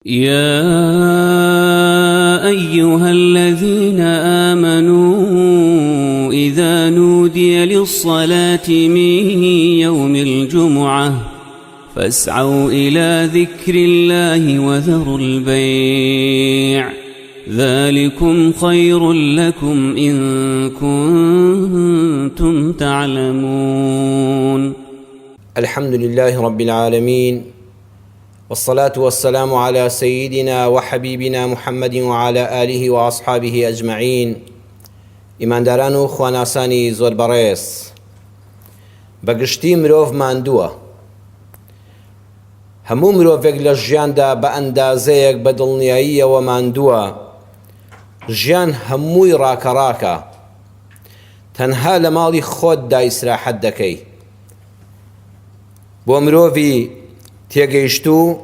يا أيها الذين آمنوا إذا نودي للصلاة من يوم الجمعة فاسعوا إلى ذكر الله وذروا البيع ذلكم خير لكم إن كنتم تعلمون. الحمد لله رب العالمين، والصلاة والسلام على سيدنا وحبيبنا محمد وعلى آله وأصحابه أجمعين. إيمان داران خواناساني زور بريس، بقشتي مروف ماندووە. هەموو مرۆڤێک لە ژیاندا بە ئەندازەیەک بە دڵنیاییەوە ماندووە. ژیان هەمووی ڕاکەڕاکە، تەنها لە ماڵی خۆتدا ئیسراحەت دەکەی. بۆ مرۆڤی تێگەیشتوو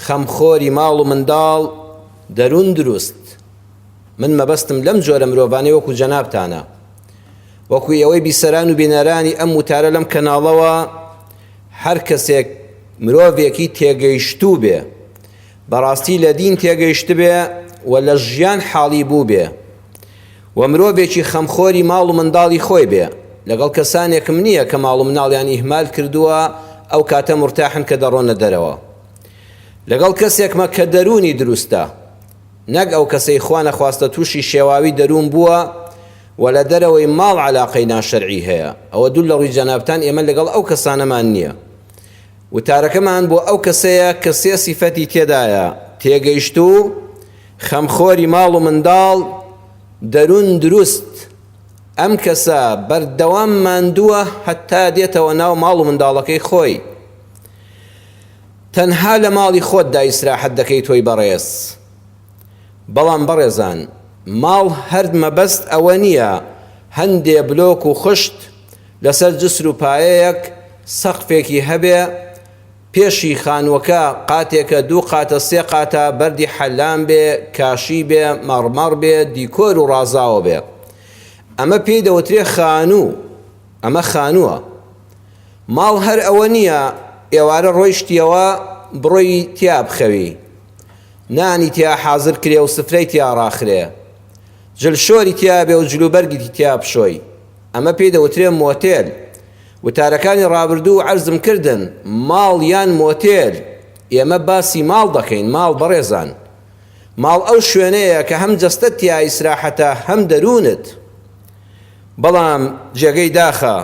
خەمخۆری ماڵ و منداڵ دەروون دروست. من مەبەستم لەم جۆرە مرۆڤانەی وەکو جەنابتانە، وەکو ئێوەی بیسەران و بینەرانی ئەم وتارە لەم کەناڵەوە، هەر کەسێک مرۆڤێکی تێگەیشتوو بێ، بەڕاستی لە دین تێگەیشت بێ و لە ژیان حاڵی بوو بێ، و مرۆڤێکی خەمخۆری ماڵ و منداڵی خۆی بێ. لەگەڵ کەسانێکم نییە کە ماڵ و مناڵیان ئیهمال کردووە ئەو کاتە مرتاحن کە دەڕۆنە دەرەوە. لەگەڵ کەسێکمە کە دەرونی دروستە، نەک ئەو کەسەی خوا نەخواستە تووشی شێواوی دەروون بووە و لە دەرەوەی ماڵ عەلاقەی ناشەرعی هەیە. ئەوە دوو لە ڕووی جەنابتان ئێمە لەگەڵ ئەو کەسانەمان نییە. وتارەکەمان بۆ ئەو کەسەیە کە سێ سیفەتی تێدایە: تێگەیشتوو، خەمخۆری ماڵ و منداڵ، دەروون دروست. ئەم کەسە بەردەوام ماندووە هەتا دێتەوە ناو ماڵ و منداڵەکەی خۆی. تەنها لە ماڵی خۆتدا ئیسراحەت دەکەی تۆی بەڕێز. بەڵام بەڕێزان، ماڵ هەر مەبەست ئەوە نییە هەندێ بلۆک و خشت لەسەر جسر و پایەیەک سەقفێکی هەبێ، پێشی خانووەکە قاتێکە، دوو قاتە، سێ قاتە بەردی حەلام بێ، کاشی بێ، مەڕمەڕ بێ، دیکۆر و ڕازاوە بێ. ئەمە پێی دەوترێ خانوو. ئەمە خانووە. ماڵ هەر ئەوە نییە ئێوارە ڕۆیشتیەوە بڕۆی تیا بخەوی، نانی تیا حازر کرێ و سفرەی تیا ڕاخرێ، جلشۆری تیا بێ و جلوبەرگی تیا بشۆی. ئەمە پێی دەوترێ مۆتێل. وتارەکانی ڕابردوو عەرزم کردن ماڵ یان مۆتێل. ئێمە باسی ماڵ دەکەین. ماڵ بەڕێزان، ماڵ ئەو شوێنەیە کە هەم جەستەت تیا ئیسراحەتە هەم دەروونت. بەڵام جێگەی داخە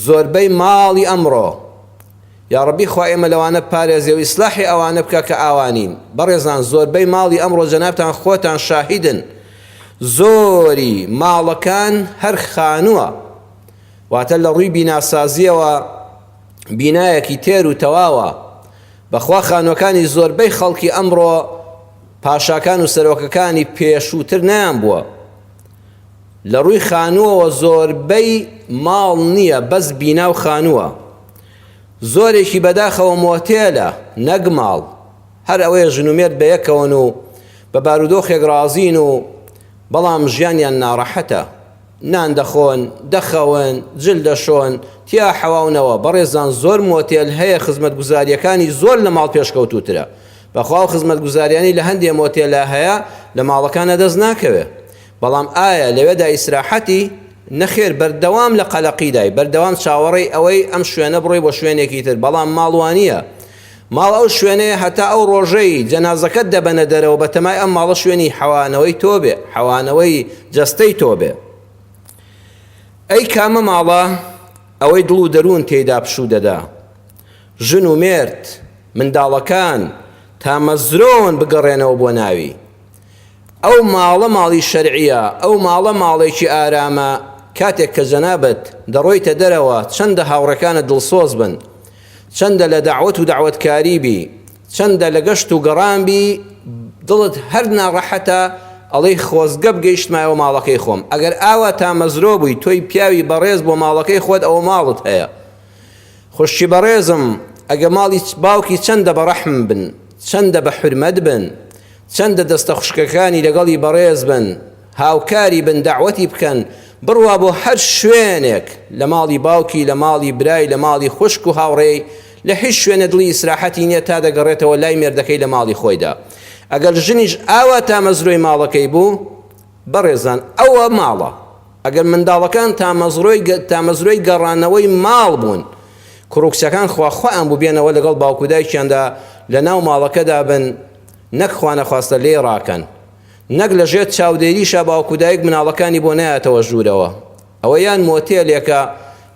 زۆربەی ماڵی ئەمڕۆ، یا ڕەبی خوا ئێمە لەوانە پارێزێ و ئیسلاحی ئەوانە بکە کە ئاوانین. بەڕێزان، زۆربەی ماڵی ئەمڕۆ جەنابتان خۆتان شاهیدن، زۆری ماڵەکان هەر خانووە. واتە لە ڕووی بیناسازیەوە بینایەکی تێر و تەواوە. بەخوا خانووەکانی زۆربەی خەڵکی ئەمڕۆ پاشاکان و سەرۆکەکانی پێشووتر نیان بووە. لە ڕووی خانووەوە زۆربەی ماڵ نییە، بەس بینا و خانووە. زۆرێکی بەداخەوە مۆتێلە، نەک ماڵ. هەر ئەوەیە ژنومێت بە یەکەون و بە بارودۆخێک ڕازین و بەڵام ژیانیان ناڕەحەتە. نان دەخۆن، دەخەون، جل دەشۆن، تیا حەواونەوە. بەڕێزان، زۆر مۆتێل هەیە خزمەتگوزاریەکانی زۆر لە ماڵ پێشکەوتوترە. بەخوا خزمەتگوزاریانی لە هەندێک مۆتێلە هەیە لە ماڵەکانە دەست ناکەوێ. بەڵام ئایا لەوێدا ئیسراحەتی؟ نەخێر، بەردەوام لە قەلەقیدای، بەردەوام چاوەڕێی ئەوەی ئەم شوێنە بڕۆی بۆ شوێنێکی تر. بەڵام ماڵوانیە. ماڵ ئەو شوێنەیە هەتا ئەو ڕۆژەی جەنازەکەت دەبەنە دەرەوە بەتەمای ئەم ماڵە شوێنی حەوانەوەی تۆ بێ، حەوانەوەی جەستەی تۆ بێ. ئەی کامە ماڵە ئەوەی دڵ و دەروون تێیدا پشوو دەدا. ژن و مێرد، منداڵەکان تا مەزرۆن بگەڕێنەوە بۆ ناوی. ئەو ماڵە ماڵی شەرعیە، ئەو ماڵە ماڵێکی ئارامە. کاتێک کە جەنابەت دەڕۆیتە دەرەوە، چەندە هاوڕەکانت دڵسۆز بن، چەندە لە داوەت و داوەتکاری بی، چەندە لە گەشت و گەڕان بی، دڵت هەر ناڕەحەتە، ئەڵێی خۆزگە بگەیشتمایەوە ماڵەکەی خۆم. ئەگەر ئاوا تا مەزرۆ بووی، تۆی پیاوی بەڕێز بۆ ماڵەکەی خۆت، ئەوە ماڵت هەیە. خوشی بەڕێزم، ئەگە ماڵی باوکی چەندە بەڕەحم بن، چەندە بە حورمەت بن، چەندە دەستە خوشکەکانی لەگەڵی بەڕێز بن، هاوکاری بن، داوەتی بکەن، بڕوا بۆ هەر شوێنێک، لە ماڵی باوکی، لە ماڵی برای، لە ماڵی خوشک و هاوڕێی، لە هیچ شوێنە دڵی ئیسراحەتی نییە تا دەگەڕێتەوە لای مێردەکەی لە ماڵی خۆیدا. ئەگەر ژنیش ئاوا تامەزرۆی ماڵەکەی بوو بەڕێزان ئەوە ماڵە. ئەگەر منداڵەکان تامەزرۆی گەڕانەوەی ماڵ بوون، کوڕکچەکان خواخواان بوو بێنەوە لەگەڵ باوکودایکیاندا لە ناو ماڵەکەدا بن، نەک خوا نەخواستە لێ ڕاکەن، نەک لە ژێر چاودێریشە باوکودایک مناڵەکانی بۆ نایەتەوە ژوورەوە. ئەوە یان مۆتێلێکە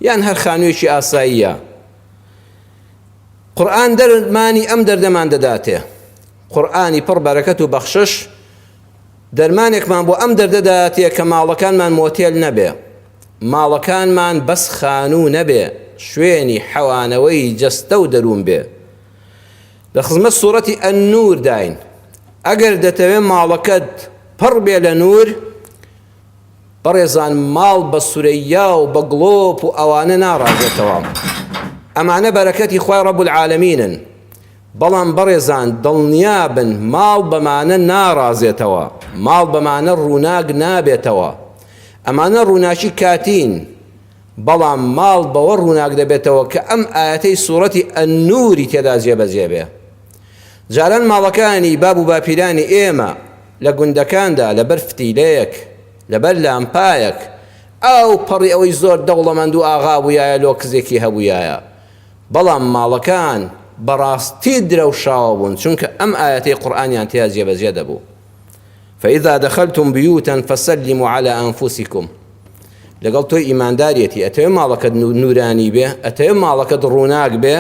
یان هەر خانوویەکی ئاساییە. قورئان دەرمانی ئەم دەردەمان دەداتێ. قورئانی پڕ بەرەکەت و بەخشش دەرمانێکمان بۆ ئەم دەردەداتێ کە ماڵەکانمان مۆتێل نەبێ، ماڵەکانمان بەس خانوو نەبێ، شوێنی حەوانەوەی جەستە و دەروون بێ. لە خزمەت سوورەتی ئەننور داین. ئەگەر دەتەوێت ماڵەکەت پڕ بێ لە نور، بەڕێزان ماڵ بە سورەیا و بە گڵۆپ و ئەوانە ناڕازێتەوە. ئەمانە بەرەکەتی خوای ڕەب العالەمینن. بەڵام بەڕێزان دڵنیابن ماڵ بەمانە ناڕازێتەوە، ماڵ بەمانە ڕووناک نابێتەوە. ئەمانە ڕووناکی کاتین، بەڵام ماڵ بەوە ڕووناک دەبێتەوە کە ئەم ئاەتەی سوورەتی ئەننوری تێدا جێبەجێ بێ. جاران ماڵەکانی باب و باپیرانی ئێمە لە گوندەکاندا لەبەر فتیلەیەک، لەبەر لامپایەک، ئەو پەڕی ئەوەی زۆر دەوڵەمەند و ئاغا بوویایە لۆ کزێکی هەبوویایە. بەڵام ماڵەکان بەڕاستی درەوشاوە بوون، چونکە ئەم ئاەتەی قورئانیان تیا جێبەجێ دەبوو. فإذا دخلتم بيوتا فسلموا على أنفسكم. لەگەڵ تۆی ئیمانداریەتی ئەتەوێ ماڵەکەت نورانی بێ، ئەتەوێ ماڵەکەت ڕووناک بێ،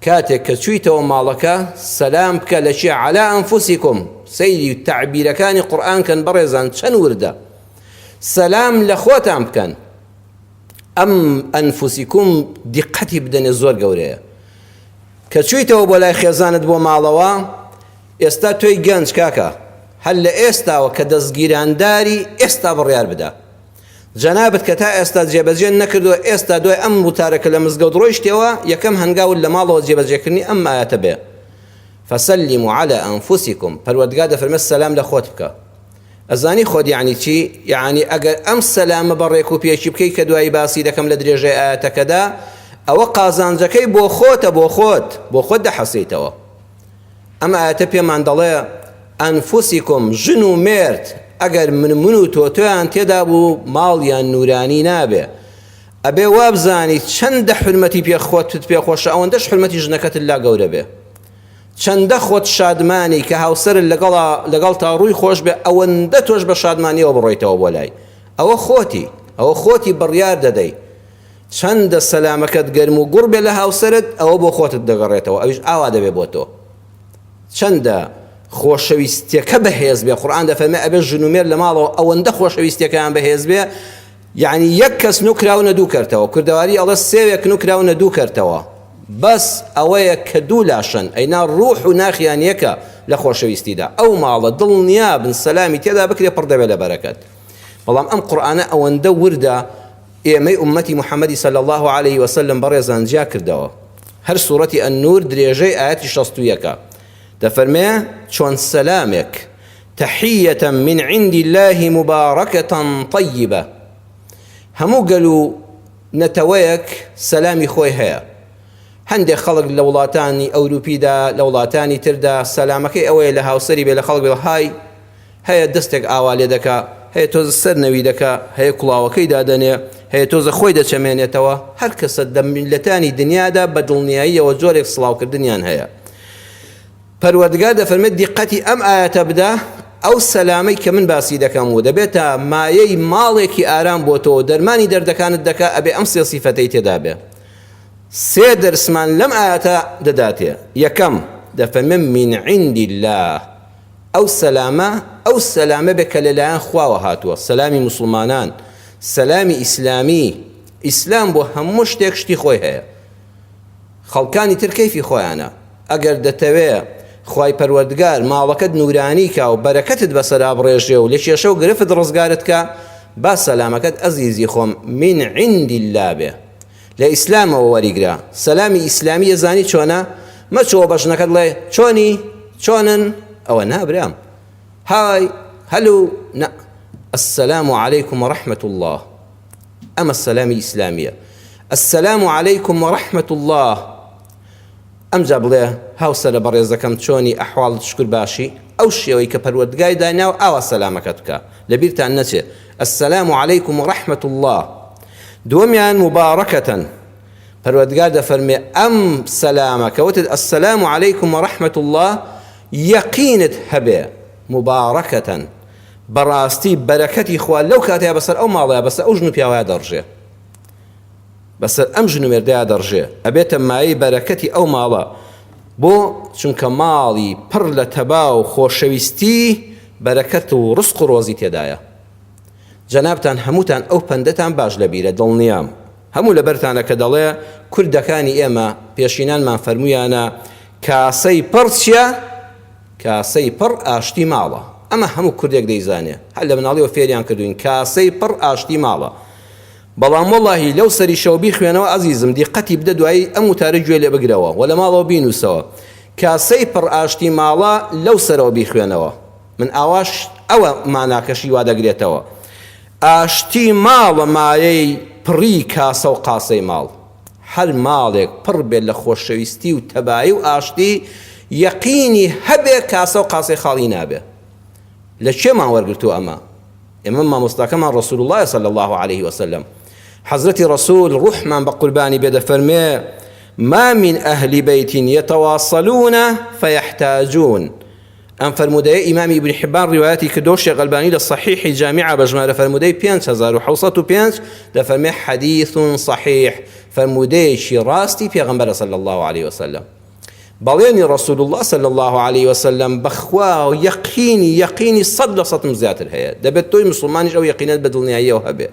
کاتێک کە چوویتەوە ماڵەکە سەلام بکە لە چی؟ على أنفسكم. سەیری تعبیرەکانی قورئان کەن بەڕێزان چەند وردە. سەلام لە خۆتان بکەن. ئەم ئەنفوسیکم دیقەتی بدەنێ زۆر گەورەیە. کە چوویتەوە بۆ لای خێزانت بۆ ماڵەوە، ئێستا تۆی گەنج کاکە، هەر لە ئێستاوە کە دەستگیرانداری ئێستا بڕیار بدە. جەنابەت کە تا ئێستا جێبەجێ نەکردووە، ئێستا دوای ئەم وتارەکە لە مزگەوت ڕۆیشتەوە یەکەم هەنگاوت لە ماڵەوە جێبەجێکردنی ئەم ئاەتە بێ. فسلموا على أنفسكم. پەروەردگار دەفەرمێت سەلام لە خۆت بکە. ئەزانی خۆت یعنی چی؟ یعنی ئەگەر ئەم سەلامە بەڕێک و پێشی بکەی کە دوایی باسی دەکەم لە درێژەی ئاەتەکەدا، ئەوە قازانجەکەی بۆ خۆتە، بۆ خۆت دەحەسیتەوە. ئەم ئاەتە پێمان دەڵێ ئەنفوسیکم، ژن و مێرد، ئەگەر من و تۆیان تێدا بوو ماڵیان نورانی نابێ. ئەبێ وابزانی چەندە حرمەتی پێخۆتت پێخۆشە، ئەوەندەش حرمەتی ژنەکەتت لا گەورە بێ. چەندە خۆت شادمانی کە هاوسەرت لەگەڵ تا ڕووی خۆش بێ، ئەوەندە تۆش بە شادمانیەوە بڕۆیتەوە بۆ لای. ئەوە خۆتی بڕیار دەدەی. چەندە سەلامەکەت گەرم و گوڕ بێ لە هاوسەرت، ئەوە بۆ خۆتت دەگەڕێتەوە، ئەویش ئاوا دەبێ بۆ تۆ. چەندە خۆشەویستیەکە بەهێز بێ. قورئان دەفەرمێ ئەبێ ژن و مێرد لە ماڵەوە ئەوەندە خۆشەویستیەکەیان بەهێز بێ، یعنی یەک کەس نوکراونە دوو کردەوە. کوردەواری ئەڵێ سێوێک نوکراونە دوو کردەوە، بەس ئەوەیە کە دوو لاشن، ئەینا ڕوح و ناخیان یەکە لە خۆشەویستیدا. ئەو ماڵە دڵنیا بن سەلامی تێدا بکرێ پڕ دەبێت لە بەرەکەت. بەڵام ئەم قورئانە ئەوەندە وردە ئێمەی ئومەتی محەممەدی صلی الله عليه وسلم بەڕێزان جیا کردەوە. هەر سوورەتی ئەننور درێژەی ئاەتی 61 دەفەرمێ چۆن سەلامێک تەحیەة من عند الله مبارەکەة طیبە. هەموو گەل و نەتەوەیەک سەلامی خۆی هەیە. هەندێک خەڵک لە وڵاتانی ئەوروپیدا، لە وڵاتانی تردا سەلامەکەی ئەوەیە لە هاوسەری بێ، لە خەڵک بێ های هەیە دەستێک ئاوا لێ دەکا، هەیە تۆزە سەرنەوی دەکا، هەیە کوڵاوەکەی دادەنێ، هەیە تۆزە خۆی دەچەمێنێتەوە. هەر کەسە لە میلەتانی دنیادا بە دڵنیاییەوە جۆرێک سڵاوکردنیان هەیە. پەروەردگار دەفەرمێت دیقەتی ئەم ئاەتە بدە، ئەو سەلامەی کە من باسی دەکەم و دەبێتە مایەی ماڵێکی ئارام بۆ تۆ، دەرمانی دەردەکانت دەکا، ئەبێ ئەم سێ سیفەتەی تێدا بێ. سێ دەرسمان لەم ئاەتە دەداتێ. یەکەم دەفەرمێ من عند الله. ئەو سەلامە بێ کە لەلایەن خواوە هاتووە، سەلامی موسڵمانان، سەلامی ئیسلامی. ئیسلام بۆ هەموو شتێک شتی خۆی هەیە. خەڵکانی تر کەیفی خۆیانە. ئەگەر دەتەوێ خوای پەروەردگار ماڵەکەت نورانی کا و بەرەکەتت بەسەرا بڕێژێ و لە کێشە و گرفت ڕزگارت کا، با سەلامەکەت ئەزیزی خۆم من عند الله بێ، لە ئیسلامەوە وەریگرا. سەلامی ئیسلامی ەزانی چۆنە؟ مەچۆ بەژنەکەتڵێ چۆنی چۆنن، ئەوە نابرام، های هەلو نە، السلام عليكم ورحمة الله. ئەمە سەلامی ئیسلامیە. السلام عليكم ورحمة الله. ئەمجا بڵێ هاوسەرە بەڕێزەکەم چۆنی ئەحواڵت شکر باشی ئەو شێوەی کە پەروەردگای دایناوە ئاوا سەلامەکەت بکە لەبیرتان نەچێ السلام عليكم ورحمة الله دووەمیان مبارەکەتەن پەروەردگار دەفەرمێ ئەم سەلامە کەوتت السلام عليكم ورحمة الله یەقینت هەبێ مبارەکەتەن بەڕاستی بەرەکەتی خوا لەو کاتەیە بەسەر ئەو ماڵەیە بەسەر ئەو ژن و پیاوەیە دەڕژێ بەسەر ئەم ژن و مێردەیە دەڕژێ ئەبێتە مایەی بەرەکەتی ئەو ماڵە بۆ چونکە ماڵی پڕ لە تەبا و خۆشەویستی بەرەکەت و ڕزق و ڕۆزی تێدایە جەنابتان هەمووتان ئەو پەندەتان باش لەبیرە دڵنیام هەموو لەبەرتانە کە دەڵێ کوردەکانی ئێمە پێشینانمان فەرمویانە کاسەی پڕ چییە؟ کاسەی پڕ ئاشتی ماڵە ئەمە هەموو کوردێک دەیزانێ هەر لە مناڵیەوە فێریان کردوین کاسەی پڕ ئاشتی ماڵە بەڵام وەڵاهی لەو سەری شەو بیخوێنەوە عەزیزم دیقەتی بدە دوایی ئەم وتارە گوێ لێ بگرەوە وە لە ماڵەوە بینووسەوە کاسەی پڕ ئاشتی ماڵە لەو سەرەوە بیخوێنەوە من ئاواش ئەوە ماناکەشی وا دەگرێتەوە ئاشتی ماڵە مایەی پڕی کاسە و قاسەی ماڵ هەر ماڵێک پڕ بێت لە خۆشەویستی و تەبایی و ئاشتی یەقینی هەبێ کاسە و قاسەی خاڵی نابێ لە چێمان وەرگرتو ئەمە ئێمە مامۆستاکەمان ڕەسوول الله صلی الله عليه وسلم حەزرەتی ڕەسوول ڕوحمان بە قوربانی بێ دەفەرمێ ما من أهل بيت يتواصلون فيحتاجون ئەم فەرمودەیە ئیمامی ابن حبان ڕیوایەتی کردۆ شێخ ئەلبانی لە صحیحی جامعە بە ژمارە فەرمودەی 5705 دەفەرمێ حەدیث صحیح فەرمودەیەکی ڕاستی پێغەمبەرە صلی الله عليه وسلم بەڵێنی ڕەسوول الله صلی الله عليه وسلم بەخوا و یەقینی 100% زیاتر هەیە دەبێت تۆی مسلمانیش ئەو یەقینەت بە دڵنیاییەوە هەبێ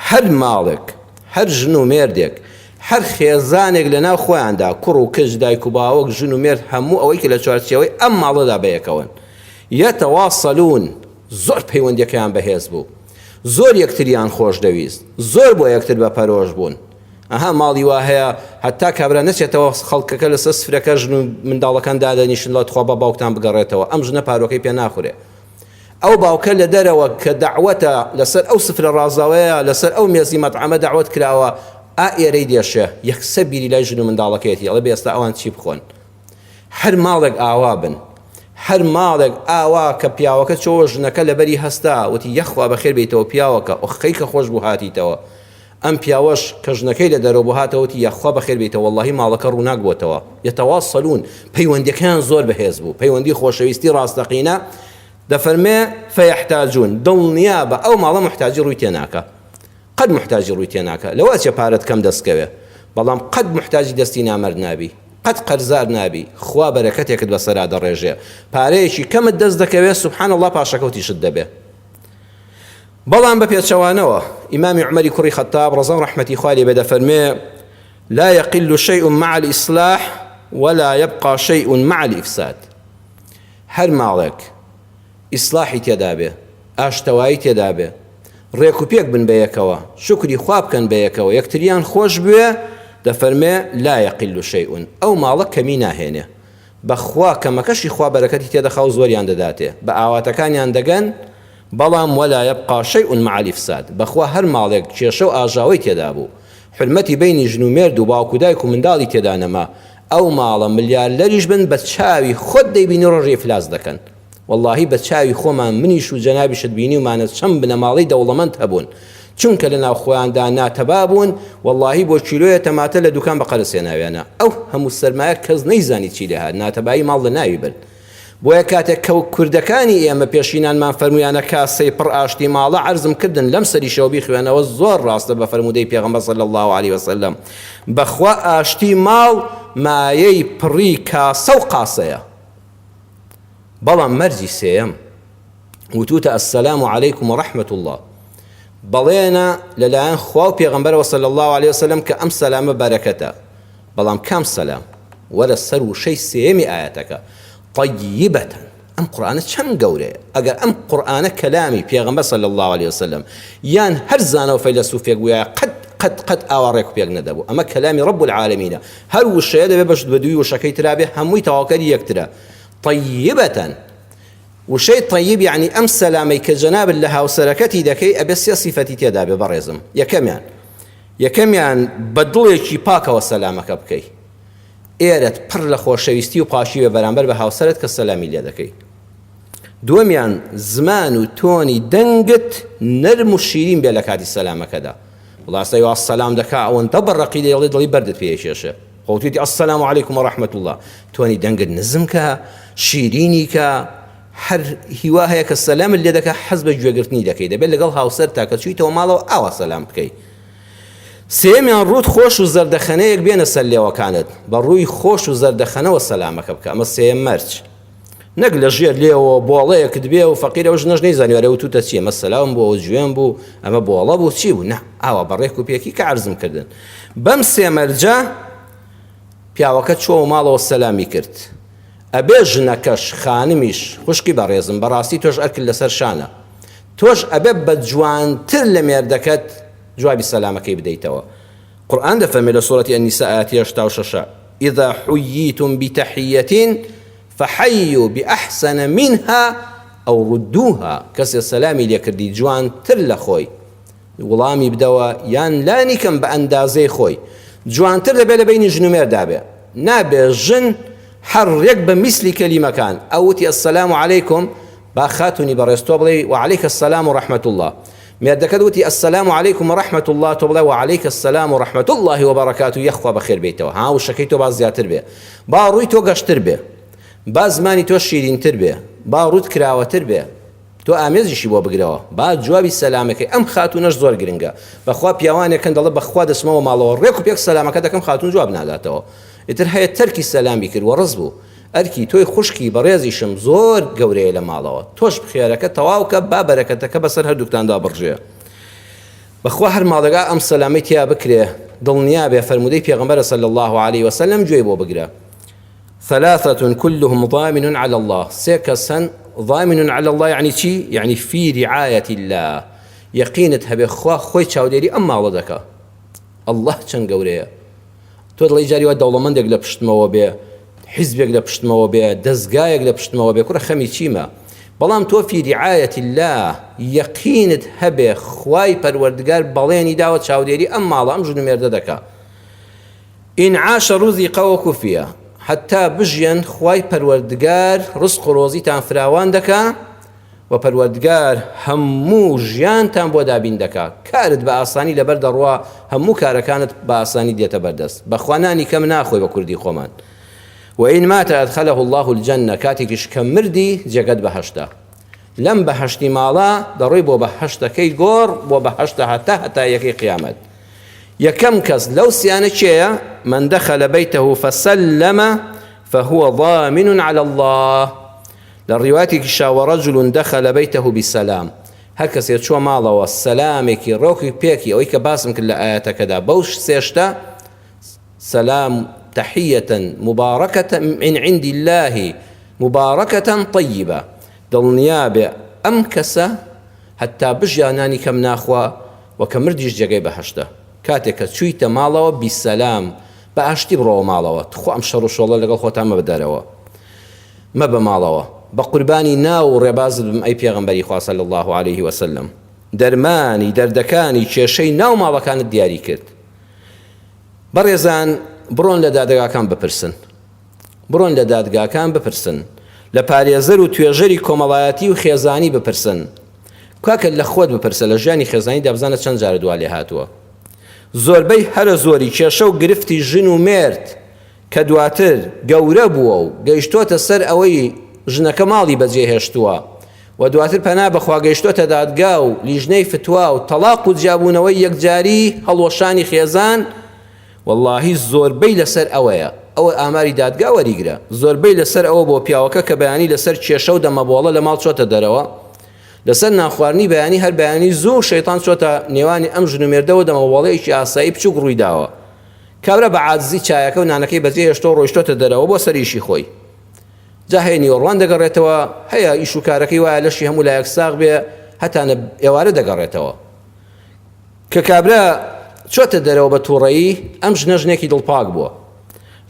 هەر ماڵێک هەر ژن و مێردێک هەر خێزانێک لە ناو خۆیاندا کوڕ و کچ دایک و باوەک ژن و مێرد هەموو ئەوەی کە لە چوارچێوەی ئەم ماڵەدا بەیەکەون یەتەواصلون زۆر پەیوەندیەکەیان بەهێز بوو زۆر یەکتریان خۆش دەویست زۆر بۆ یەکتر بە پەرۆش بوون ئەها ماڵی وا هەیە هەتا کابرا نەچێتەوە خەڵکەکە لەسەر سفرەکە ژن و منداڵەکان دادەنیشن لە تخوا بە باوکتان بگەڕێتەوە ئەم ژنە پارۆکەی پێ ناخورێ ئەو باوکە لە دەرەوە کە دەعوەتە لەسەر ئەو سفرە ڕازاوەیە لەسەر ئەو مێزی مەطعەمە دەعوەت کراوە ئێرەی دێشێ یەکسە بیری لای ژن و منداڵەکەیەتی ئەڵێ بێستا ئەوان چی بخۆن هەر ماڵێک ئاوا بن هەر ماڵێک ئاوا کە پیاوەکە چۆ ژنەکە لەبەری هەستا وتی یەخوا بەخێر بیتەوە پیاوەکە ئۆخەی کە خۆش بوو هاتیتەوە ئەم پیاوەش کە ژنەکەی لە دەرەوە بوو هاتەوەتی یەخوا بەخێر بیتەوە وەڵڵاهی ماڵەکە ڕووناک بۆتەوە یەتەواصلون پەیوەندیەکەیان زۆر بەهێز بوو پەیوەندی خۆشەویستی ڕاستەقینە دەفەرمێ فەیەحتاجون دڵنیا بە ئەو ماڵە محتاجی ڕووی تێناکە قەت محتاجی ڕووی تێناکە لەوە چێ پارەت کەم دەستکەوێ بەڵام قەت محتاجی دەستی نامەرد نابی قەت قەرزار نابی خوا بەرەکەتێکت بەسەرا دەڕێژێ پارەیەکی کەمت دەست دەکەوێت سوبحان الله پاشەکەوتیشت دەبێ بەڵام بە پێچەوانەوە ئیمامی عومەری کوڕی خەتاب ڕەزا و ڕەحمەتی خوا لێ بێ دەفەرمێ لا يقل شيء مع الإصلاح ولا يبقى شيء مع الإفساد هەر ماڵێک ئیسلاحی تێدا بێ ئاشتەوایی تێدا بێ ڕێک و پێک بن بەیەکەوە شکری خوا بکەن بەیەکەوە یەکتریان خۆش بوێ دەفەرمێ لا يقل شيء ئەو ماڵە کەمی ناهێنێ بەخوا کەمەکەشی خوا بەرەکەتی تێدەخا و زۆریان دەداتێ بە ئاواتەکانیان دەگەن بەڵام ولا يبقى شيء مع الإفساد بەخوا هەر ماڵێک کێشە و ئاژاوی تێدا بوو حرمەتی بینی ژن و مێرد و باوک و دایک و منداڵی تێدا نەما ئەو ماڵە ملیارلەریش بن بە چاوی خۆت دەیبینی ڕۆژی ئیفلاس دەکەن واللهی بە چاوی خۆمان منیش و جەنابیشت بینی و مانە چەند بنەماڵی دەوڵەمەند هەبوون چونکە لە ناو خۆیاندا ناتەبا بوون واللهی بۆ کیلۆیە تەماتە لە دوکان بە قەرز هێناویانە ئەو هەموو سەرمایە کەس نەیزانی چی لێ هات ناتەبایی ماڵ لە ناوی برد بۆیە کاتێک کە کوردەکانی ئێمە پێشینانمان فەرمویانە کاسەی پڕ ئاشتی ماڵە عەرزم کردن لەم سەری شەو بیخوێنەوە زۆر ڕاستە بە فەرمودەی پێغەمبەر صلی الله عليه وسلم بەخوا ئاشتی ماڵ مایەی پڕی کاسە و قاسەیە بەڵام مەرجی سێیەم وتوتە السلام عليكم ورحمة الله بەڵێنە لەلایەن خوا و پێغەمبەرەوە صلی الله عليه وسلم کە ئەم سەلامە بەرەکەتە بەڵام کام سەلام وەرە سەر وشەی سێیەمی ئاەتەکە طيبة ئەم قورئانە چەند گەورەیە ئەگەر ئەم قورئانە کەلامی پێغەمبەر صلی الله عليه وسلم یان هەر زانە و فەیلسوفێک بووایە قەت ئاوەڕێک و پێک نەدەبوو ئەمە کەلامی رب العالمینە هەر وشەیە دەبێ بەش بە دووی وشەکەی ترابێ هەمووی تەواوکەری یەکترە طيبة وشەی طيب يعني ئەم سەلامەی کە جەناب لە هاوسەرەکەتی دەکەی ئەبێ سێ سیفەتی تێدا بێ بەڕێزم یەکەمیان بە دڵێکی پاکەوە سەلامەکە بکەی ئێرەت پڕ لە خۆشەویستی و پاشی بە بەرامبەر بە هاوسەرت کە سەلامی لێ دەکەی. دووەمیان زمان و تۆنی دەنگت نەرم و شیرین بێ لە کاتی سەلامەکەدا. وڵاستی وا سەلام دەکا ئەوەندە بەڕەقی دڵی بەردت پێشێشە خۆتویتی ئەسەلام عەلەیکوم وەڕەحمەت الله، تۆنی دەنگت نزم کە، شیرینی کە، هەر هیوا هەیە کە سەلامت لێ دەکا حەز بە گوێگرتنی دەکەی، دەبێت لەگەڵ هاوسەر تاکە چوویتەوە ماڵەوە ئاوا سەلام بکەی. سێمیان ڕوود خۆش و زەردەخەنەیەک بێنە سەر لێوەکانت، بە ڕووی خۆش و زەردەخەنەوە سەلامەکە بکە. ئەمە سێم مەرج، نەک لە ژێر لێەوە بۆڵەیەکت بێ و فەقیرە و ژنەش نەیزانی وەرە وتوتە چییە، ئەمە سەلام بوو ئەو جوێن بوو ئەمە بۆڵە بوو چی بوو، نە ئاوا بەڕێک و پێکی کە عەرزم کردن. بەم سێ مەرجە پیاوەکە چۆ ماڵەوە سەلامی کرد. ئەبێ ژنەکەش خانمیش خوشکی بەڕێزم بەڕاستی تۆش ئەرکرد لەسەر شانە، تۆش ئەبێ بە جوانتر لە مێردەکەت جوابی سەلامەکەی بدەیتەوە. قورئان دەفەرمێ لە سوورەتی ئەنیساء ئاەتی 86 إذا حييتم بتحية فحيوا بأحسن منها أو ردوها. کەسێ سەلامی لێ کردی جوانتر لە خۆی وڵامی بدەوە یان لانی کەم بە ئەندازەی خۆی. جوانتر دەبێت لە بینی ژن و مێردابێ، نابێ ژن هەڕێک بە میسلی کەلیمەکان ئەوتی ئەسەلام عەلەیکم با خاتونی بەڕێز تۆ بڵێ وعەلەیکە السەلام وڕەحمەت الله، مێردەکەت وتی ئەسەلام عەلەیکم وڕەحمەت الله تۆ بڵێ وعەلەیکە السەلام وڕەحمەت الله وبەرەکاتوه یەخوا بەخێر بێتەوە. ها وشەکەی تۆ باز زیاتر بێ، با ڕووی تۆ گەشتر بێ، با زمانی تۆ شیرینتر بێ، با ڕووت کراوەتر بێ، تۆ ئامێزیشی بۆ بگرەوە، با جوابی سەلامەکەی. ئەم خاتونەش زۆر گرنگە، بەخوا پیاوانێکن دەڵێ بەخوا دەچمەوە ماڵەوە ڕێک و پێک سەلامەکە دەکەم خاتون جواب ناداتەوە، ئیتر هەیە تەرکی سەلامی کرد وە ڕز بوو، ئەرکی تۆی خوشکی بەڕێزیشم زۆر گەورەیە لە ماڵەوە، تۆش بخێرەکە تەواوکە با بەرەکەتەکە بەسەر هەردووکتاندا بڕژێ. بەخوا هەر ماڵەگا ئەم سەلامی تیا بکرێ دڵنیا بێ فەرمودەی پێغەمبەر صلی الله علیه وسلم گوێی بۆ بگرە. ثلاثة كلهم ضامن على الله، سيكسن ضامن على الله يعني چی؟ يعني في رعاية الله. يقينت هبه خوي چاودێری ئەم ماڵە دەکا. الله چەند گەورەیە، تۆ دڵی جاری وا دەوڵەمەندێک لە پشتمەوە بێ، حیزبێک لە پشتمەوە بێ، دەستگایەک لە پشتمەوە بێ، کوڕە خەمی چیمە، بەڵام تۆ في رعاية الله يقينت هەبێ خوای پەروەردگار بەڵێنی داوە چاودێری ئەم ماڵە ئەم ژن و مێردە دەکا. إن عاش رزق وكفيا، حتى بژیان خوای پەروەردگار ڕزق و ڕۆزیتان فراوان دەکا و پەروەردگار هەموو ژیانتان بۆ دابین دەکا، کارت بە ئاسانی لەبەر دەڕوا، هەموو کارەکانت بە ئاسانی دێتە بەردەست، بەخوانانی کەم ناخۆی بە کوردی خۆمان. وإن مات أدخله الله الجنة، کاتێکیش کە مردی جێگەت بەهەشتە، لەم بەهەشتی ماڵە دەڕۆی بۆ بەهەشتەکەی گۆڕ بۆ بەهەشتە هەتا یەکەی قیامەت. یەکەم کەس لەو سیانە چێە؟ من دخل بيته فسلم فهو ضامن على الله. للرواية ورجل دخل بيته بالسلام، هكذا يتشوى ماڵەوە سەلامێکی ڕۆکی پێکی ئەوەی کە باسم کرد لە ئاەتەکەدا بەوش سێشتە سلام تحية مباركة من عند الله مباركة طيبة، دڵنیا بێ ئەم کەسە هەتا بژیانانی کەم ناخوا و کە مردیش جێگەی بەهەشتە. کاتێک کە چوویتە ماڵەوە بیسەلام بە ئاشتی بڕۆوە ماڵەوە، تخوا ئەم شەڕ و شۆڵە لەگەڵ خۆتان مە بدەرەوە، مە بە ماڵەوە، بە قوربانی ناو و ڕێبازت بم ئەی پێغەمبەری خوا صلی الله علیه وسلم. دەرمانی دەردەکانی کێشەی ناو ماڵەکانت دیاری کرد. بەڕێزان بڕۆن لە دادگاکان بپرسن، بڕۆن لە دادگاکان بپرسن، لە پارێزەر و توێژەری کۆمەڵایەتی و خێزانی بپرسن، کاکە لە خۆت بپرسە لە ژیانی خێزانی دەبزانە چەند جارە دوا لێ هاتووە. زۆربەی هەرە زۆری کێشە و گرفتی ژن و مێرد کە دواتر گەورە بووە و گەیشتۆتە سەر ئەوەی ژنەکە ماڵی بەجێ هێشتووە و دواتر پەنا بەخوا گەیشتۆتە دادگا و لیژنەی فتوا و تەلاق و جیابوونەوەی یەکجاری هەڵوەشانی خێزان، واللهی زۆربەی لەسەر ئەوەیە، ئەوە ئاماری دادگا وەریگرە، زۆربەی لەسەر ئەوە بۆ پیاوەکە کە بەیانی لەسەر کێشە و دەمەبۆڵە لە ماڵ چۆتە دەرەوە، لەسەر ناخواردنی بەیانی هەر بەیانی زوو شەیطان چۆتە نێوانی ئەم ژن و مێردەوە دەمەبۆڵەیەکی ئاسایی بچووک ڕوویداوە، کابرا بە عاجزی چایەکە و نانەکەی بەجێ هێشتە و ڕۆیشتۆتە دەرەوە بۆ سەر ئیشی خۆی، جا هەیە نیوەڕوان دەگەڕێتەوە، هەیە ئیش و کارەکەی وایە لەشی هەموو لایەک ساغ بێ هەتانە ئێوارە دەگەڕێتەوە، کە کابرا چۆتە دەرەوە بە تووڕەیی ئەم ژنە ژنێکی دڵپاک بووە،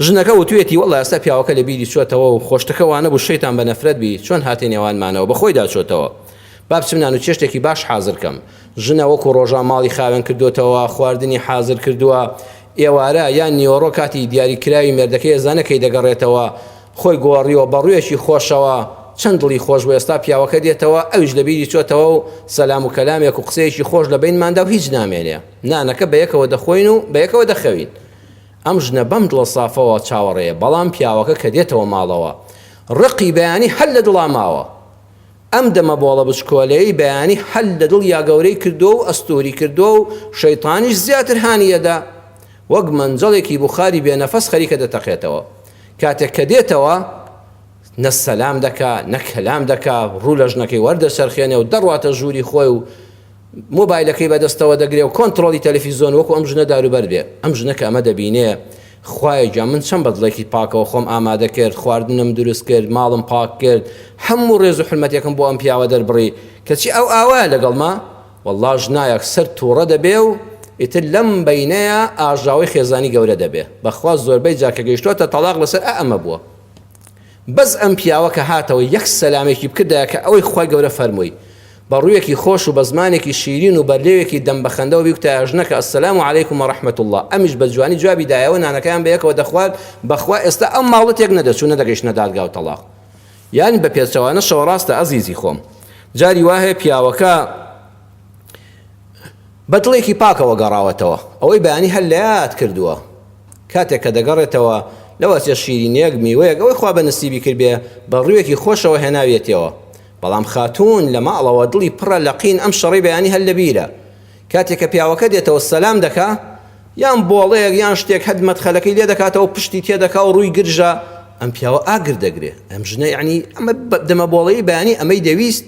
ژنەکە وتوێتی وەڵڵا ئێستا پیاوەکە لە بیری چۆتەوە و خۆشتەکە وانە بوو شەیتان بە نەفرەت بی چۆن هاتێ نێوانمانەوە بە خۆیدا چۆتەوە، با بچم نان و چێشتێکی باش حازر کەم، ژنە وەکو ڕۆژان ماڵی خاوێن کردوتەوە، خواردنی حازر کردووە، ئێوارە یان نیوەڕۆ کاتی دیاریکراوی مێردەکەی ئێزانەکەی دەگەڕێتەوە خۆی گۆڕیەوە بە ڕوویەکی خۆشەوە چەند دڵی خۆش بۆ ئێستا پیاوەکە دێتەوە ئەویش لەبیری چۆتەوە و سەلام و کەلامێک و قسەیەکی خۆش لە بینماندا و هیچ نامێنێ نانەکە بە یەکەوە دەخۆین و بە یەکەوە دەخەوین ئەم ژنە بەم دڵە سافەوە چاوەڕێیە بەڵام پیاوەکە کە دێتەوە ماڵەوە ڕقی بەیانی هەل لە دڵا ماوە ئەم دەمە بۆڵە بچکۆلەی بەیانی هەل لە دڵ یا گەورەی کردو و ئەستوری کردو و شەیطانیش زیاتر هانیەدا وەک مەنجەڵێکی بوخاری بێنەفەس خەریکە دەتەقێتەوە کاتێک کە دێتەوە نە سەلام دەکا نە کەلام دەکا ڕوو لە ژنەکەی وەردەسەرخێنێ و دەڕواتە ژووری خۆی و مۆبایلەکەی بەدەستەوە دەگرێ و کۆنتڕۆلی تەلەڤیزۆن وەکو ئەم ژنە داروبەر بێ ئەم ژنە کە ئەمە دەبینێ خوایە گیان من چەند بەدڵێکی پاکەوە خۆم ئامادە کرد خواردنم دروست کرد ماڵم پاک کرد هەموو ڕێز و حرمەتێکم بۆ ئەم پیاوە دەربڕی کەچی ئەو ئاوایە لەگەڵما وەڵڵا ژنایەک سەر تووڕە دەبێ و ئیتر لەم بەینەیە ئاژاوی خێزانی گەورە دەبێ بەخوا زۆربەی جاکە گەیشتوتە تەلاق لەسەر ئەمە بووە بەس ئەم پیاوە کە هاتەوە یەک سەلامێکی بکردایە کە ئەوەی خوای گەورە فەرمووی بە ڕوویەکی خۆش و بە زمانێکی شیرین و بەرلێوێکی دەم بەخەندەوە بیکتە ژنەکە ئەسەلام عەلەیکوم وەڕەحمەت الله ئەمیش بە جوانی جوابی دایەوە نانەکەیان بە یەکەوە دەخوارد بەخوا ئێستا ئەم ماڵە تێک نەدەچوو نەدەگەیشتنە دادگا و تەلاق یانی بە پێچەوانەشەوە ڕاستە ئەزیزی خۆم جاری وایە پیاوەکە بەدڵێکی پاکەوە گەڕاوەتەوە ئەوەی بەیانی هەل لە یاد کردووە کاتێک کە دەگەڕێتەوە لەوەسێ شیرینەیەک میوەیەک ئەوەی خوا بە نسیبی کردبێ بە ڕوویەکی خۆشەوە هێناوێتەوە بەڵام خاتون لە ماڵەوە دڵی پڕە لەقین ئەم شەڕی بەیانی هەل لەبیرە کاتێک کە پیاوەکە دێتەوە سەلام دەکا یان بۆڵەیەک یان شتێک هەد مەدخەلەکەی لێ دەکاتەوە پشتی تێدەکا و ڕووی گرژە ئەم پیاوە ئاگر دەگرێ ئەم ژنە یعنی ئەمە دەمە بۆڵەی بەیانی ئەمەی دەویست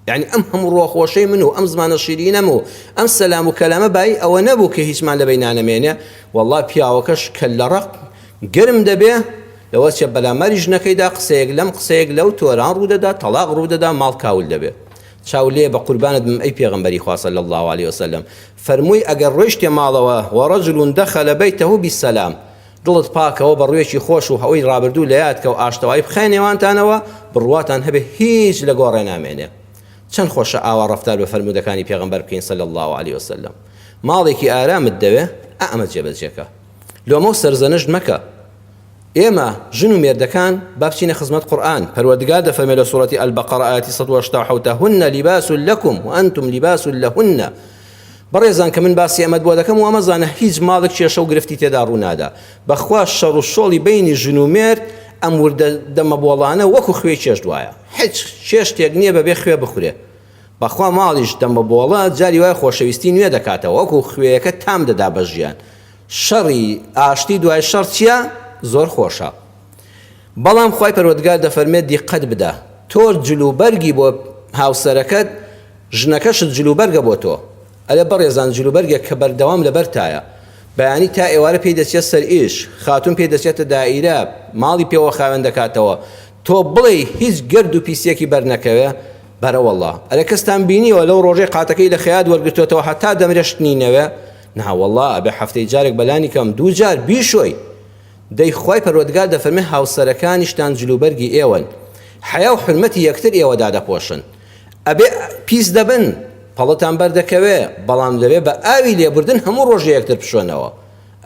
یعنی ئەم هەموو ڕۆخۆشەی من و ئەم زمانە شیرینەم و ئەم سەلام و کەلامە بای ئەوە نەبوو کە هیچمان لەبەی نانەمێنێ وەڵڵا پیاوەکەش کە لە ڕق گرم دەبێ لەوە چێ بەلاماری ژنەکەیدا قسەیەک لەم قسەیەک لەو تۆران ڕوودەدا تەلاق ڕوودەدا ماڵ کاول دەبێ چاو لێ بە قوربانت بم ئەی پێغەمبەری خوا صلی الله علیه وسلم فەرمووی ئەگەر ڕۆیشتێ ماڵەوە وەڕەجل دەخەلە بەیتەه بالسەلام دڵت پاکەوە بە ڕوویەکی خۆش و هەوەی ڕابردوو لە یاد کە و ئاشتەوایی بخەی نێوانتانەوە بڕواتان هەبێ هیچ لە گۆڕێ نامێنێ چەند خۆشە ئاوا ڕەفتار بە فەرمودەکانی پێغەمبەر بکەین صلی الله علیه وسلم ماڵێکی ئارامت دەوێ ئەمە جێبەجێکە لۆمە و سەرزەنشت مەکە ئێمە ژن و مێردەکان با بچینە خزمەت قورئان پەروەردگار دەفەرمێ لە سوورەتی ئەلبەقەرە ئاەتی 187 هن لیباس لەکم وأنتم لیباس لەهن بەڕێزان کە من باسی ئەمەد بۆ دەکەم و ئەمەزانە هیچ ماڵێک کێشە و گرفتی تێدا ڕوونادا بەخوا شەڕ و شۆڵی بینی ژن و مێرد ئەم وردە دەمە بۆڵانە وەکو خوێ چێشت وایە هیچ چێشتێک نییە بەبێ خوێ بخورێ بەخوا ماڵیش دەمە بۆڵە جاری وایە خۆشەویستی نوێ دەکاتەوە وەکو خوێیەکە تام دەدا بە ژیان شەڕی ئاشتی دوای شەڕ چییە زۆر خۆشە بەڵام خوای پەروەردگار دەفەرمێت دیقەت بدە تۆ جلوبەرگی بۆ هاوسەرەکەت ژنەکەشت جلوبەرگە بۆ تۆ ئەلێ بەڕێزان جلوبەرگێک کە بەردەوام لەبەر تایە بەیانی تا ئێوارە پێی دەچێت سەر ئیش خاتون پێی دەچێتە دائیرە ماڵی پێوە خاوێن دەکاتەوە تۆ بڵێ هیچ گرد و پیسێکی بەرنەکەوێ بەرە وەڵڵا ئەرە کەستان بینیوە لەو ڕۆژەی قاتەکەی لە خەیات وەرگرتوێتەوە هەتا دەمرێشتنینەوە نا وەڵڵا ئەبێ هەفتەی جارێک بەلانی کەم دوو جار بیشۆی دەی خوای پەروەردگار دەفەرمێ هاوسەرەکانیشتان جلوبەرگی ئێوەن حیا و حرمەتی یەکتر ئێوەدا دەپۆشن ئەبێ پیس دەبن پەڵەتان بەردەکەوێ بەڵام دەبێ بە ئاوی لێبوردن هەموو ڕۆژە یەکتر پشۆنەوە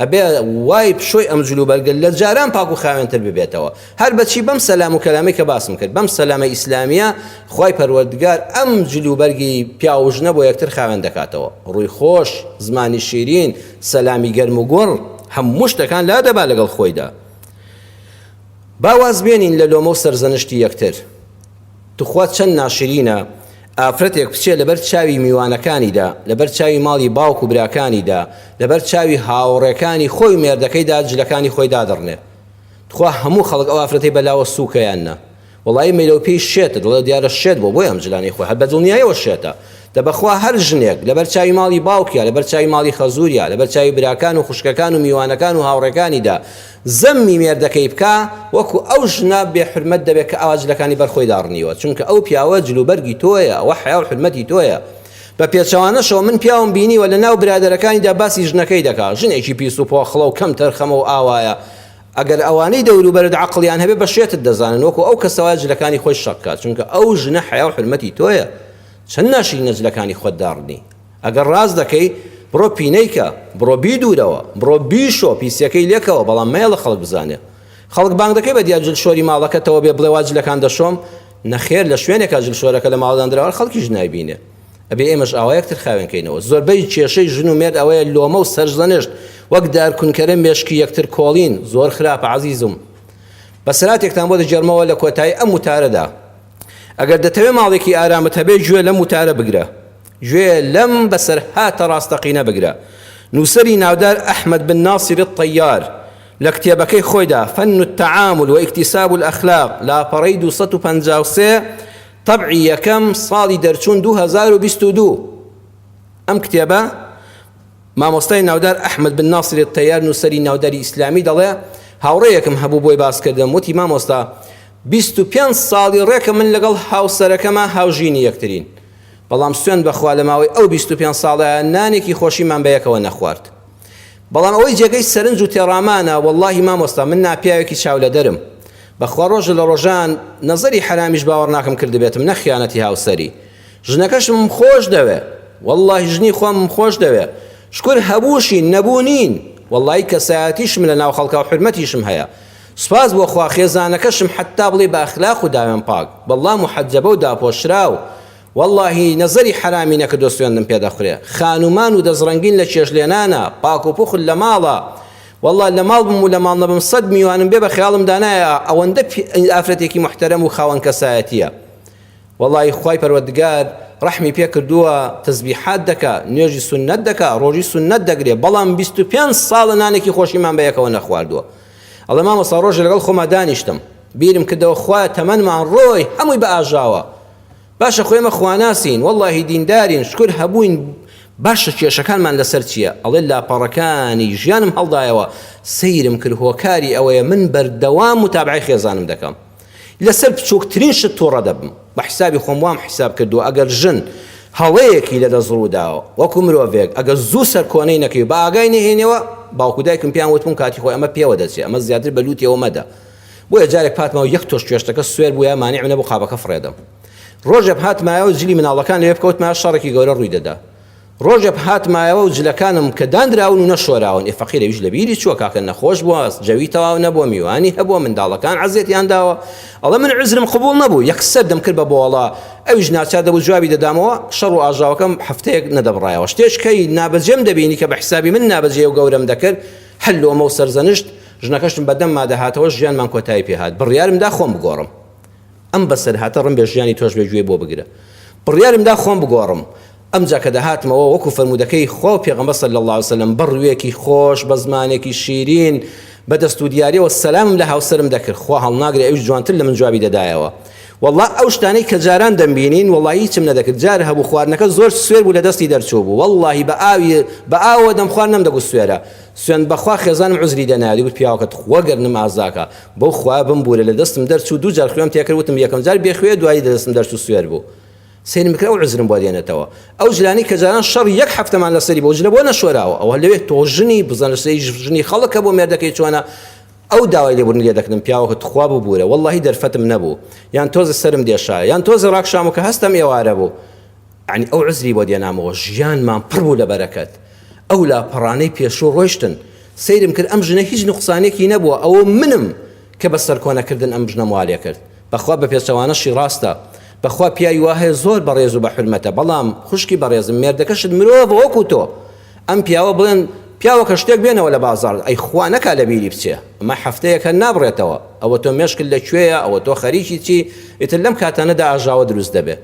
ئەبێ وای پشۆی ئەم جلوبەرگە لە جاران پاک و خاوێنتر ببێتەوە هەر بەچی بەم سەلام و کەلامی کە باسم کرد بەم سەلامە ئیسلامیە خوای پەروەردگار ئەم جلوبەرگی پیاوژنە بۆ یەکتر خاوێن دەکاتەوە ڕووی خۆش زمانی شیرین سەلامی گەرم و گوڕ هەموو شتەکان لا دەبا لەگەڵ خۆیدا باواز بێنین لە لۆمە و سەرزەنشتی یەکتر توخوا چەند ناشرینە ئافرەتێک بچێت لەبەر چاوی میوانەکانیدا لەبەر چاوی ماڵی باوک و براکانیدا لەبەر چاوی هاوڕێکانی خۆی مێردەکەیدا جلەکانی خۆی دادڕنێ توخوا هەموو خەڵک ئەو ئافرەتەی بەلاوە سووکەیاننا وەڵی مەیلە و پێی شێتە دڵێ دیارە شێت بۆ بۆی ئەم جلانی خۆی هەر بە دڵنیایەوە شێتە دەبەخوا هەر ژنێک لەبەر چاوی ماڵی باوکیە لەبەر چاوی ماڵی خەزوریە لەبەر چاوی براکان و خوشکەکان و میوانەکان و هاوڕێکانیدا زەممی مێردەکەی بکە وەکو ئەو ژنە بێ حرمەت دەبێت کە ئاوا جلەکانی بەرخۆی داڕنیوە چونکە ئەو پیاوە جلوبەرگی تۆیە ئەوە حیا و حرمەتی تۆیە بە پێچەوانەشەوە من پیاوم بینیوە لە ناو برادەرەکانیدا باسی ژنەکەی دەکات ژنێکی پیس و پۆخڵە و کەم تەرخەمە و ئاوایە ئەگەر ئەوانەی دەوروبەرت عەقڵیان هەبێ بە شێتت دەزانن وەکو ئەو کەسەوە جلەکانی خۆی شەکات چونکە ئەو ژنە حیا و حرمەتی تۆیە چەند ناشرینە جلەکانی خۆت داڕنی ئەگەر ڕاست دەکەی بڕۆ پینەیکە بڕۆ بیدوورەوە بڕۆ بیشۆ پیسەکەی لێکەوە بەڵام مەیڵە خەڵک بزانێ خەڵک بانگ دەکەی بە دیار جلشۆری ماڵەکەتەوە بێ بڵێ وا جلەکان دەشۆم نەخێر لە شوێنێکا جلشۆرەکە لە ماڵدان درراوە خەڵکیش نایبینێ ئەبێ ئێمەش ئاوا یەکتر خاوێنکەینەوە زۆربەی کێشەی ژن و مێرد ئەوەیە لۆمە و سەرزەنشت وەک دارکونکەرە مێشکی یەکتر کۆڵین زۆر خراپە عەزیزم بەسەراتێکتان بۆ دەجێڕمەوە لە کۆتایی ئەم وتارەدا ئەگەر دەتەوێت ماڵێکی ئارامت هەبێ گوێ لەم وتارە بگرە گوێ لەم بەسەرهاتە ڕاستەقینە بگرە نووسەری ناودار ئەحمەد بن ناصر الطەیار لە کتێبەکەی خۆیدا فەن التەعامل واکتساب الأخلاق لاپەڕەی 253 طبعی یەکەم ساڵی دەرچوون 2022 ئەم کتێبە مامۆستای ناودار ئەحمەد بن ناصر الطەیار نووسەری ناوداری ئیسلامی دەڵێ هاوڕێیەکم هەبوو بۆی باسکردم وتی مامۆستا 25 ساڵی ڕێکە من لەگەڵ هاوسەرەکەمە هاوژینی یەکترین بەڵام سوێن بەخوا لەماوەی ئەو 25 ساڵە نانێکی خۆشیمان بەیەکەوە نەخوارد بەڵام ئەوەی جێگەی سەرنج و تێڕامانە واللهی مامۆستا من ناپیاوێکی چاو لە دەرم بەخوا ڕۆژە لە ڕۆژان نەزەری حرامیش باوەڕ ناکەم کردبێتم نەخیانەتی هاوسەری ژنەکەشم خۆش دەوێ واللهی ژنی خۆم خۆش دەوێ شکر هەبووشی نەبوونین واللهی کەسایەتیشم لە ناو خەڵکا و حرمەتیشم هەیە سپاس بۆ خوا خێزانەکەشم حتا بڵێ بە ئەخلاق و داوێن پاک بەڵام محەجەبە و داپۆشراو واللهی نەزەری حرامی نەکردو سوێندم پێدەخورێ خانومان و دەزڕەنگین لە چێژلێنانە پاک و پوخل لە ماڵە والله لە ماڵ بم و لە ماڵ نەبم 100 میوانم بێ بە خەیاڵم دانایە ئەوەندە ئافرەتێکی محتەرەم و خاوەن کەسایەتیە واللهی خوای پەروەردگار ڕەحمی پێ کردووە تەسبیحات دەکا نوێژی سونەت دەکا ڕۆژی سونەت دەگرێ بەڵام 25 ساڵە نانێکی خۆشیمان بەیەکەوە نەخواردووە ئەڵێ مامۆستا ڕۆژێ لەگەڵ خۆما دانیشتم بیرم کردەوە خوایە تەمەنمان ڕۆی هەمووی بە ئاژاوە باشە خۆیمە خواناسین واللهی دیندارین شکر هەبووین باشە کێشەکانمان لەسەر چییە ئەڵێ لاپەڕەکانی ژیانم هەڵدایەوە سەیرم کرد هۆکاری ئەوەیە من بەردەوام متابعەی خێزانم دەکەم لەسەر بچووکترین شت تووڕە دەبم بە حیسابی خۆم وام حیساب کردووە ئەگەر ژن هەڵەیەکی لە دەزڕووداوە وەکو مرۆڤێک ئەگەر زوو سەر کۆنەی نەکەی بە ئاگای نەهێنەوە باوکو دایکم پیان وتبوون کاتی خۆی ئەمە پێوە دەچێت ئەمە زیاتر بەلووتیەوە مەدە بۆیە جارێک پاتمەوە یەک تۆش توێشتەکە سوێر بووە مانیع نەبوو قاپەکە فڕێدەم ڕۆژێ هاتمایەوە جلی مناڵەکان لێ بکەوتمە شەڕێکی گەورە ڕووی دەدا ڕۆژێ هاتمایەوە و جلەکانم کە دانراون و نەشۆراون فەقیرە ویش لە بیری چووە کاکە نەخۆش بووە جەوی تەواو نەبووە میوانی هەبووە منداڵەکان عەزیەتیان داوە ئەڵێ من عزرم قبوڵ نەبوو یەکسەر دەم کرد بە بۆڵە ئەویش ناچار دەبوو جوابی دەدامەوە شەڕ و ئاژاوەکەم هەفتەیەک نەدەبڕایەوە شتێشکەی نابەجێم دەبینی کە بە حیسابی من نابەجێ و گەورەم دەکرد هەلۆمە و سەرزەنشت ژنەکەشم بەدەم مادەهاتەوە ژیانمان کۆتایی پێهات بڕیارمدا خۆم بگۆڕم ئەم بەسەر هاتە ڕم بێ ژیانی تۆش بێگوێ بۆ بگرە بڕیارمدا خۆم بگۆڕم ئەمجا کە دەهاتمەوە وەکو فەرمودەکەی خۆ پێغەمبەر صلی الله علیه وسلم بڕوێکی خۆش بە زمانێکی شیرین بە دەست و دیاریەوە سەلامم لە هاوسەرم دەکرد خوا هەڵناگرێ ئەوش جوانتر لە من جوابی دەدایەوە والله ئەو شتانەی کە جاران دەمبینین والله هیچم نەدەکرد جار هەبوو خواردنەکە زۆر سوێر بوو لە دەستی دەرچوو بوو والله بە ئاوە دەم خوارد نەمدەگوت سوێرە سوێن بەخوا خێزانم عوزری دەنایە وت پیاوەکەت خۆگەرنم ئازاکە بەو خوا بمبورە لە دەستم دەرچوو دوو جار خوێم تێکرد وتم یەکەم جار بێخوێ دوایی دەستم دەرچوو سوێر بوو سێنم کرا و عزرم بۆ دێنێتەوە ئەو جلانی کە جاران شەڕ یەک هەفتەمان لەسەری بۆ جلە بۆ نەشۆراوە ئەوە لەوێت تۆ ژنی بزانە سەری ژنی خەڵکە بۆ مێردەکەی چۆنە ئەو داوای لێبوورنی لێ دەکردم پیاوەکەت خوا ببوورە واللهی دەرفەتم نەبوو یان تۆزە سرم دێشایە یان تۆزە ڕاکشام و کە هەستم ئێوارە بوو یعنی ئەو عزری بۆ دێنامەوە ژیانمان پڕ بوو لە بەرەکەت ئەو لاپەڕانەی پێشوو ڕۆیشتن سەیرم کرد ئەم ژنە هیچ نوقسانێکی نەبووە ئەوە منم کە بەسەر کۆنەکردن ئەم ژنە موالێ کرد بەخوا بە پێچەوانەشی ڕاستە بەخوا پیاوی وهەیە زۆر بەڕێز و بە حرمەتە بەڵام خوشکی بەڕێزم مێردەکەشت مرۆڤ وەکو تۆ ئەم پیاوە بڵێن پیاوەکە شتێک بێنەوە لە بازاڕ ئەی خوا نەکا لە بیری بچێ ئەمە هەفتەیەکە نابڕێتەوە ئەوە تۆ مێشکل لەکوێیە ئەوە تۆ خەریکی چی ئیتر لەم کاتانەدا ئاژاوە دروست دەبێ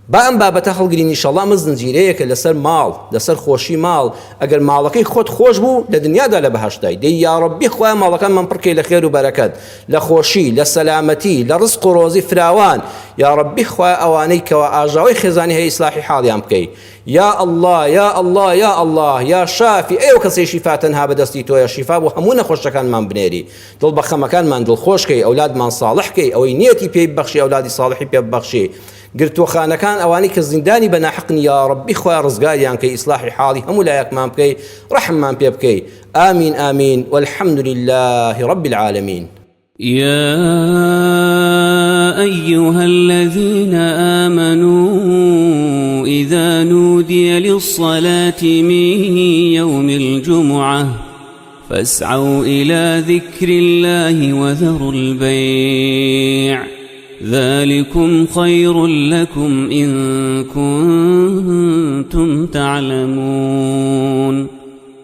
با ئەم بابەتە هەڵگرینی ئینشەڵڵا مە زنجیرەیەکە لەسەر ماڵ لەسەر خۆشی ماڵ ئەگەر ماڵەکەی خۆت خۆش بوو لە دنیادا لە بەهەشتای دەی یا ڕەبی خوایە ماڵەکانمان پڕکەی لە خێر و بەرەکەت لە خۆشی لە سەلامەتی لە ڕزق و ڕۆزی فراوان یا ڕەبی خوایە ئەوانەی کەوە ئاژاوی خێزانی هەیە ئیسلاحی حاڵیان بکەی یا الله یا الله یا الله یا شافی ئەو کەسەی شیفا تەنها بەدەستی تۆیە شیفا بۆ هەموو نەخۆشەکانمان بنێری دڵ بە خەمەکانمان دڵخۆشکەی ئەولادمان ساڵحکەی ئەوەی نیەتی پێی ببەخشی ئەولادی ساڵحی پێ ببەخشی گرتوخانەکان ئەوانی کە زیندانی بە ناحقن یا ڕەبی خوای ڕزگاریان کەی ئیسلاحی حاڵی هەموو لایەکمان بکەی ڕەحممان پێ بکەی ئامین ئامین والحمد لله رب العالمين يا أيها الذين آمنوا إذا نودي للصلاة من يوم الجمعة فاسعوا إلى ذكر الله وذروا البيع ذلكم خير لكم إن كنتم تعلمون